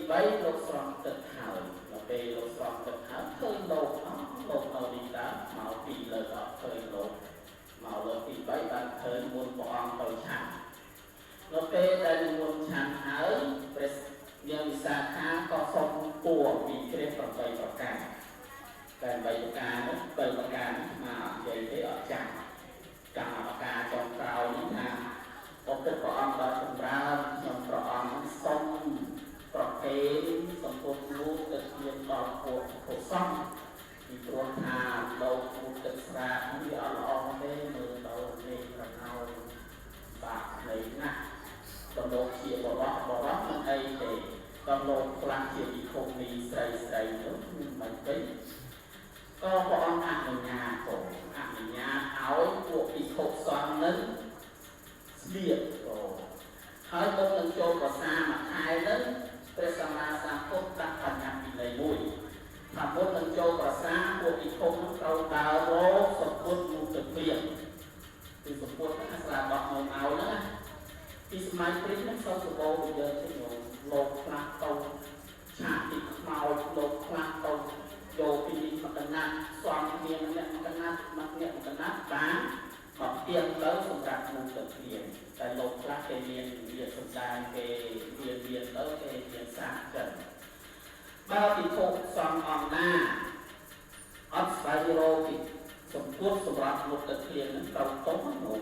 3លោកស្រង់ទឹកហើយដល់ពេលលោកស្រង់ទឹកហើយឃើញលោកលោកនៅនេះដែរមកពីលើអត់ឃើញលោកមកលើទី3បានឃើញមុនព្រះអង្គទៅឆាន់ដល់ពេលដែលនិមន្តឆាន់ហើយព្រះញាវិសាខាក៏សុំពួរពីព្រះ8ប្រការតែ3ប្រការនោះ7ប្រការនេះមកនិយាយទេអត់ចាំកម្មប្រការចុងក្រោយនេះថាអរគុណព្រះអង្គដល់ចម្រើនខ្ញុំព្រះអង្គសូមប្រគេនសម្ពុទ្ធលោកទៅជាដល់ពួកកុសលពីព្រោះថាលោកពុទ្ធស្រាវាអត់ល្អទេមើលទៅនេះប្រណោបាក់នៃណាស់ដល់លោកជាបរិបទមិនអីទេដល់លោកខ្លះជាវិខុនីស្រីនោះមិនពេញក៏ព្រះអង្គអនុញ្ញាតឲ្យពួកវិខុសង្ឃនឹងស្លៀកហើយមុននឹងចូលប្រសាមួយខែនឹងព្រះសម្មាសម្ពុទ្ធដាក់បញ្ញត្តិពីលេខ1ថាមុននឹងចូលប្រសាពួកវិខុនឹងត្រូវដើររកសម្ពុទ្ធមុខទៅព្រាមគឺសម្ពុទ្ធហ្នឹងស្លាប់បោះមកឲ្យហ្នឹងណាពីសម័យព្រាហ្មណ៍ហ្នឹងសូវសម្បូរទៅយើងទេលោកខ្លះទៅឆាកទីខ្មោចលោកខ្លះទៅយកពីនេះមកកណាត់ស្វាមីម្នាក់មកកណាត់មកអ្នកមកកណាត់បានមកទៀងទៅសម្រាប់មុខទៅព្រាមតែលោកខ្លះគេមានវាសម្ដែងគេវាទៅគេមានសាសចឹងបើពិភពសំអង្គណាអត់ស្វែងរកពីសម្ពុទ្ធសម្រាប់លោកទៅព្រាមនឹងត្រូវទុំមួយ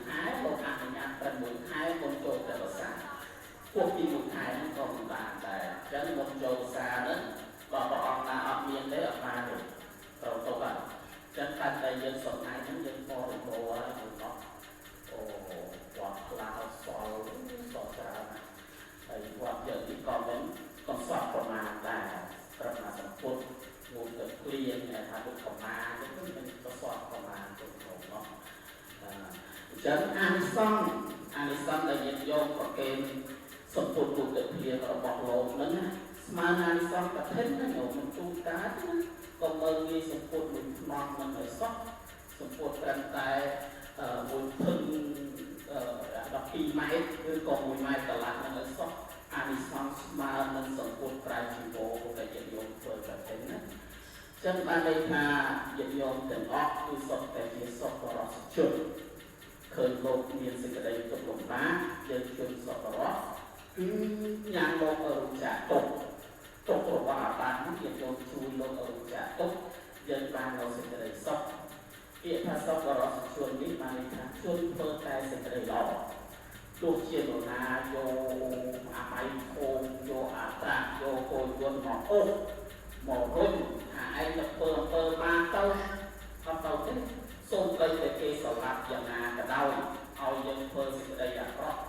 ខែលោកអនុញ្ញាតតែមួយខែមុនចូលទៅភាសាពួកពីមួយខែហ្នឹងក៏មិនបានដែរអញ្ចឹងមុនចូលភាសាហ្នឹងបើព្រះអង្គណាអត់មានទេអត់បានទេត្រូវទុំហើយចឹងតែតែយើងសំណាយហ្នឹងយើងបរិបូរហើយហ្នឹងអូគាត់ខ្លាចស្គាល់ច្រើនហើយគាត់យើងទីក៏មិនកំសត់ប្រមាណដែរប្រមាណសម្ពុទ្ធមួយទៅព្រៀងថាលោកប្រមាណហ្នឹងមិនកំសត់ប្រមាណទៅក្នុងនោះអញ្ចឹងអានិសង្ឃដែលយើងយកប្រកេនសម្ពុទ្ធមួយទៅព្រៀងរបស់លោកហ្នឹងស្មើអានិសង្ឃប្រតិណាខ្ញុំមិនទូកាត់ណាក៏មើលងាយសម្ពុទ្ធមួយខ្នងមិនឲ្យសោះសម្ពុទ្ធត្រឹមតែមួយភឹង12ម៉ែត្រឬក៏1ម៉ែត្រកន្លះនឹងឲ្យសោះអានិសង្ឃស្មើនឹងសម្ពុទ្ធប្រៃជីវរដែលយើងយកធ្វើប្រតិណាចឹងបានន័យថាយើងយកទាំងអស់គឺសុទ្ធតែជាសុខបរិសុទ្ធជនឃើញលោកមានសេចក្តីទុក្ខលំបាកយើងជួយសុខបរិសុទ្ធគឺញ៉ាំលោកអរុចាទុករបស់អាបាននោះយើងយកជួយលោកអរុចាទុកយើងបាននៅសេចក្តីសុខពាក្យថាសុខបរិសុទ្ធជននេះបានន័យថាជួយធ្វើតែសេចក្តីល្អទោះជានរណាយកអាបៃធំយកអាត្រាក់យកគោយន្តមកអូសមករុញថាឯងទៅធ្វើអំពើបានទៅអត់ទៅទេសូមបីតែគេស្រឡាប់យ៉ាងណាក៏ដោយឲ្យយើងធ្វើសេចក្តីអាក្រក់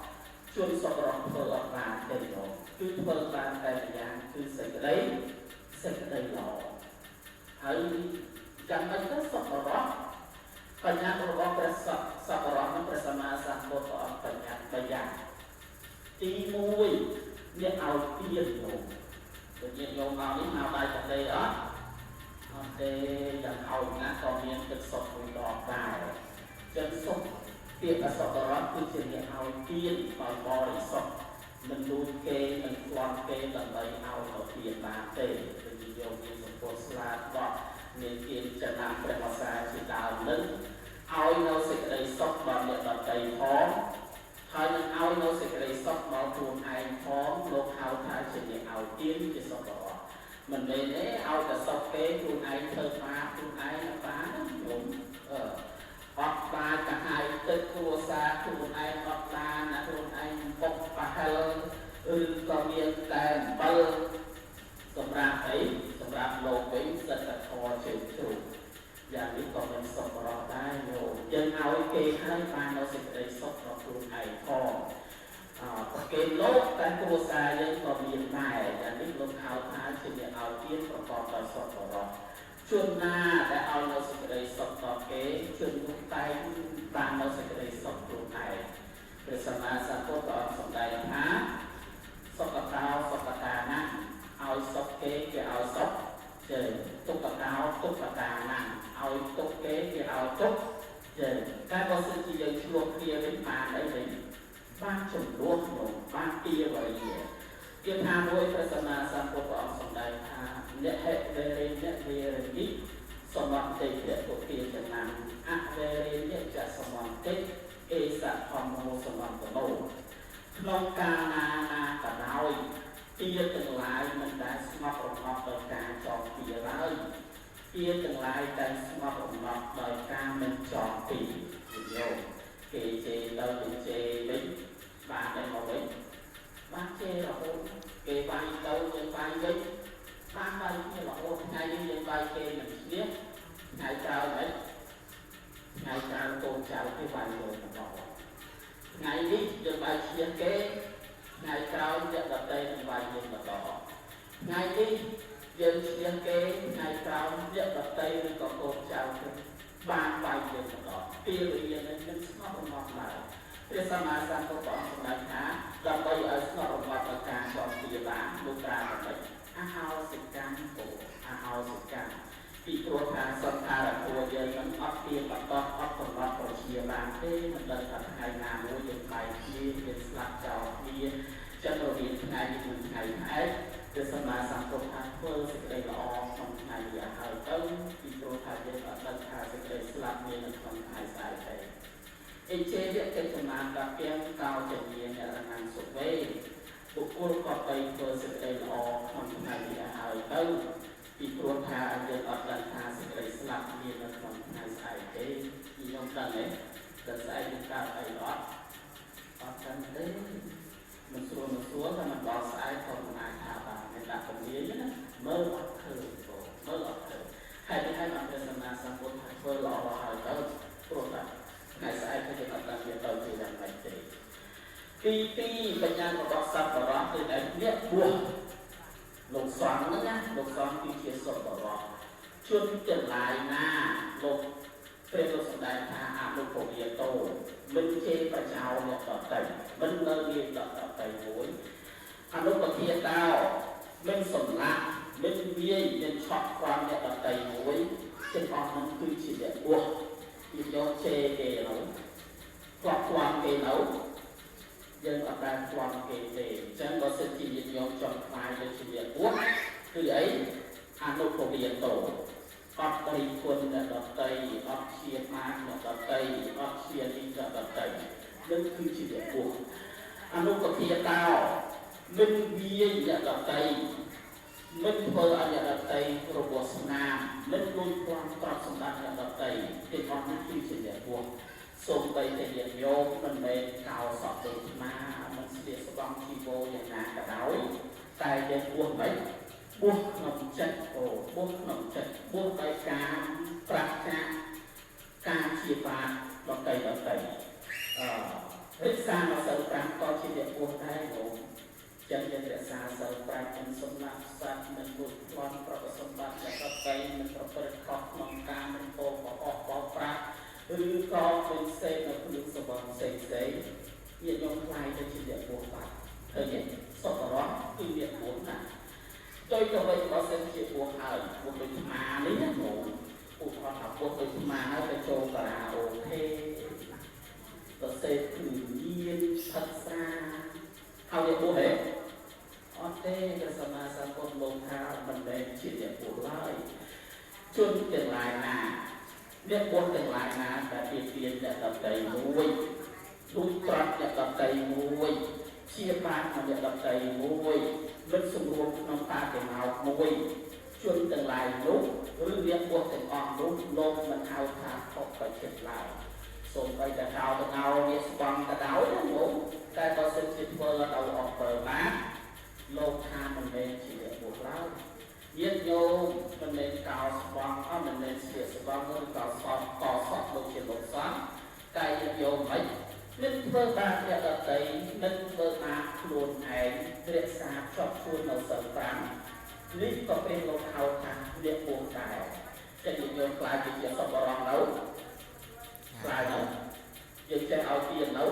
ជួយសុខរបស់ធ្វើអត់បានទេគឺធ្វើបានតែម្យ៉ាងគឺសេចក្តីល្អហើយចាំមិនទៅសុខរបស់បញ្ញារបស់ព្រះសក្ការៈនឹងព្រះសម្មាសម្ពុទ្ធព្រះអង្គបញ្ញា3យ៉ាងទី1អ្នកឲ្យទាននោះដូចញាតិញោមមកនេះមកបាយប្រទេសអត់ទេយ៉ាងឲ្យណាក៏មានទឹកសុខមួយដងដែរចឹងសុខពាក្យសក្ការៈគឺជាអ្នកឲ្យទានដោយបរិសុទ្ធមិនលួចគេមិនខ្លាន់គេដើម្បីឲ្យទៅទានបានទេដូចញាតិញោមមានសម្ពុទ្ធស្លាតបត់មានទានចំណាំព្រះវសាជាដើមនឹងឲ្យនៅសេចក្តីសុខដល់អ្នកដទៃផងហើយនឹងឲ្យនៅសេចក្តីសុខដល់ខ្លួនឯងផងលោកហៅថាជាអ្នកឲ្យទានជាសុខបរិសុទ្ធមិនមែនទេឲ្យតែសុខគេខ្លួនឯងធ្វើបាបខ្លួនឯងអត់បានខ្ញុំអត់បានកាហាយទឹកគ្រួសារខ្លួនឯងអត់បានណាខ្លួនឯងពុកប្រហែលឬក៏មានតែអំបិលសម្រាប់អីសម្រាប់លោកវិញសិតតែធរជើងជ្រូកយ៉ាងនេះក៏មិនសុខបរិសុទ្ធដែរយកយើងឲ្យគេឲ្យបាននៅសេចក្តីសុខរបស់ខ្លួនឯងផងប្រកេនលោកតែគ្រួសារយើងក៏មានដែរយ៉ាងនេះលោកហៅថាជាអ្នកឲ្យទានប្រកបដោយសុខបរិសុទ្ធជនណាដែលឲ្យនៅសេចក្តីសុខដល់គេជននោះតែបាននៅសេចក្តីសុខខ្លួនឯងព្រះសម្មាសម្ពុទ្ធក៏សម្ដែងថាសុខតាណាឲ្យសុខគេឲ្យសុខជើទុក្ខតាណាឲ្យទុក្ខគេឲ្យទុក្ខជើតែបើសិនជាយើងឆ្លោះគ្នាវិញបានអីវិញបានចំនួនក្នុងបានពីអ្វី Yêu tha môiព្រះសម្មាសម្ពុទ្ធព្រះអង្គសម្ដែងថាអ្នកហេវេរិអ្នកវេរិនិសមន្តិព្រះពុទ្ធជាចំណាំអវេរិអ្នកចសមន្តិអេសធម្មោសមន្តនោក្នុងកាលណាក៏ដោយទាទាំងឡាយមិនដែលស្ងប់រងាប់ដោយការចងពីឡើយទាទាំងឡាយតែស្ងប់រងាប់ដោយការមិនចងពីយោគេជេរទៅជេរវិញបានតែមកវិញបានជេររហូតគេបាយទៅយើងបាយវិញបានបាយគ្នារហូតថ្ងៃនេះយើងបាយគេមិនឈ្នះថ្ងៃក្រោយហ្នឹងថ្ងៃក្រោយកូនចៅគេបាយទៅបន្តថ្ងៃនេះយើងបាយឈ្នះគេថ្ងៃក្រោយអ្នកដទៃនឹងបាយយើងបន្តថ្ងៃនេះយើងឈ្នះគេថ្ងៃក្រោយអ្នកដទៃនឹងក៏កូនចៅគេបានបាយយើងបន្តពេលវេលានេះនឹងស្ងប់រងាប់ឡើយព្រះសម្មាសម្ពុទ្ធព្រះអង្គសម្ដែងថាដើម្បីឲ្យស្ងប់រងាប់ដោយការចងពីបានលោកប្រាជ្ញថាអហោសិកម្មពោអហោសិកម្មពីព្រោះថាសង្ខារពួកយើងនឹងអត់ទៀងបន្តអត់កំណត់ប្រជាបានទេមិនដឹងថាថ្ងៃណាមួយយើងបែកគ្នាយើងស្លាប់ចោលគ្នាចឹងរវាងថ្ងៃនេះនិងថ្ងៃឯងព្រះសម្មាសម្ពុទ្ធថាធ្វើសេចក្តីល្អក្នុងថ្ងៃនេះហើយទៅពីព្រោះថាយើងអត់ដឹងថាសេចក្តីស្លាប់មាននៅក្នុងថ្ងៃស្អែកទេអេជេវៈកិច្ចចំណានដល់ពាំងកោចញ្ញាអ្នករណាំសុវេបុគ្គលក៏ទៅធ្វើសេចក្តីល្អក្នុងថ្ងៃនេះហើយទៅពីព្រោះថាយើងអត់ដឹងថាសេចក្តីស្លាប់មាននៅក្នុងថ្ងៃស្អែកទេខ្ញុំដឹងទេតែស្អែកនឹងកើតអីអត់ដឹងទេមិនស្រួលតែមិនដល់ស្អែកក៏មិនអាចថាបានតែដាក់ពលាយណាមើលអត់ឃើញមើលអត់ឃើញហើយនេះហើយអង្គព្រះសម្មាសម្ពុទ្ធថាធ្វើល្អហើយទៅព្រោះថាថ្ងៃស្អែកគេអត់ដឹងវាទៅជាយ៉ាងម៉េចទេទី2បញ្ញារបស់សត្វបរោះគឺតែអ្នកបួសលោកសង្ឃហ្នឹងណាលោកសង្ឃគឺជាសត្វបរោះជនទាំងឡាយណាលោកព្រះលោកសម្ដែងថាអនុពវិតោមិនជេរបចោអ្នកដទៃមិននៅមានដទៃមួយអនុពធាតោមិនសម្លាប់មិនវាយមិនឆក់ខ្វាំអ្នកដទៃមួយទាំងអស់នោះគឺជាអ្នកបួសយកជេរគេនោះខ្វាំគេនោះយើងអត់បានខ្វាំគេទេអញ្ចឹងបើសិនជាយើងយកចង់ខ្លាយទៅជាអ្នកបួសគឺអីអនុពវិតោអត់បរិគុណអ្នកដទៃអត់ជាមានអ្នកដទៃអត់ជានេះអ្នកដទៃនឹងគឺជាអ្នកបួសអនុពធាតោមិនវាយអ្នកដទៃមិនធ្វើឲ្យអ្នកដទៃរបស់ស្នាមមិនលួចប្លន់ទ្រព្យសម្បត្តិអ្នកដទៃទាំងអស់នេះគឺជាអ្នកបួសសូម្បីតែញាតិញោមមិនមែនកោសក់ដូចស្មាមិនស្លៀកស្បង់ជីវរយ៉ាងណាក៏ដោយតែយើងបួសមិនបួសក្នុងចិត្តបួសក្នុងចិត្តបួសដោយការប្រាជ្ញាការជាបាតដទៃរិក្សាមកសិល5ក៏ជាអ្នកបួសដែរលោកចឹងយើងរក្សាសិល5មិនសម្លាប់សត្វមិនលួចប្លន់ប្រកបសម្បត្តិអ្នកដទៃមិនប្រព្រឹត្តខុសក្នុងការមិនពោលបោកបោកប្រាស់ឬក៏មិនសេពនៅក្នុងសវនផ្សេងញាតិញោមខ្លាយទៅជាអ្នកបួសបាត់ឃើញទេសពរៈគឺអ្នកបួសណាដោយទៅវិញបើសិនជាបួសហើយបួសដូចស្មានេះណាបងឧទាហរណ៍ថាបួសដូចស្មាហើយទៅចូលការ៉ាអូខេទៅសេពគឺមានផឹកស្រាហើយបួសហេអត់ទេព្រះសម្មាសម្ពុទ្ធលោកថាមិនមែនជាអ្នកបួសឡើយជនទាំងឡាយណាអ្នកបួសទាំងឡាយណាតែពីអ្នកដទៃមួយលួចត្រាត់អ្នកដទៃមួយជាបានអ្នកដទៃមួយមិនសម្រួលក្នុងការទៅមកមួយជនទាំងឡាយនោះឬអ្នកបួសទាំងអស់នោះលោកមិនហៅថាខុសទៅចិត្តឡើយសូម្បីតែហៅទៅហៅវាស្បងទៅដោយណាលោកតែបើសិនជាធ្វើឲ្យអស់ប្រើបានលោកថាមិនមែនជាអ្នកបួសឡើយញាតិញោមមិនមែនកោស្បង់អត់មិនមែនស្លៀកស្បង់ឬកោសក់ដូចជាលោកសង្ឃតែញាតិញោមមិនធ្វើបានអ្នកដទៃមិនធ្វើបានខ្លួនឯងរក្សាចប់ខ្លួននៅសិល5នេះក៏เป็นលោកហៅថាអ្នកបួសដែរតែញាតិញោមខ្លាចជាសពរងនៅខ្លាចទៅយើងចេះឲ្យទាននៅ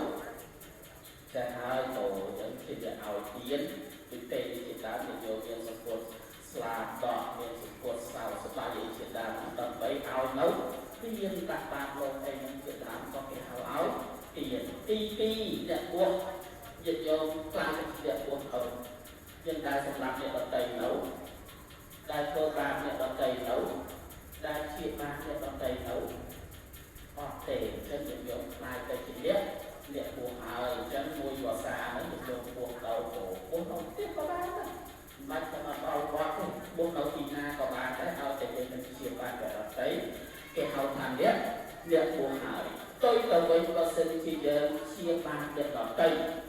ចេះហើយទៅយើងគិតឲ្យទានពីពេលជាដើមញាតិញោមយើងសង្កត់ស្លាបដកមានសង្កត់សៅស្បាយជាដើមដើម្បីឲ្យនៅទានដាក់បានលោកឯងជាដើមក៏គេហៅឲ្យទានទី2អ្នកបួសញាតិញោមខ្លាចជាអ្នកបួសទៅ dân đại sông lạc nhận tây nấu đại thơ ba nhận tây nấu đại chia ba nhận tây nấu hoặc thể chân những dụng hai cây chỉ liệt buộc hào chân mùi vào xa mấy những dụng buộc đầu cổ bốn đầu tiếp có ba đó mạch cho nó bao quát bốn đầu thì na có ba cái hào thể mình chia ba cái đó đấy cái hào thành liệt buộc hào tôi cầu với có sinh chi dân chia ba nhận tây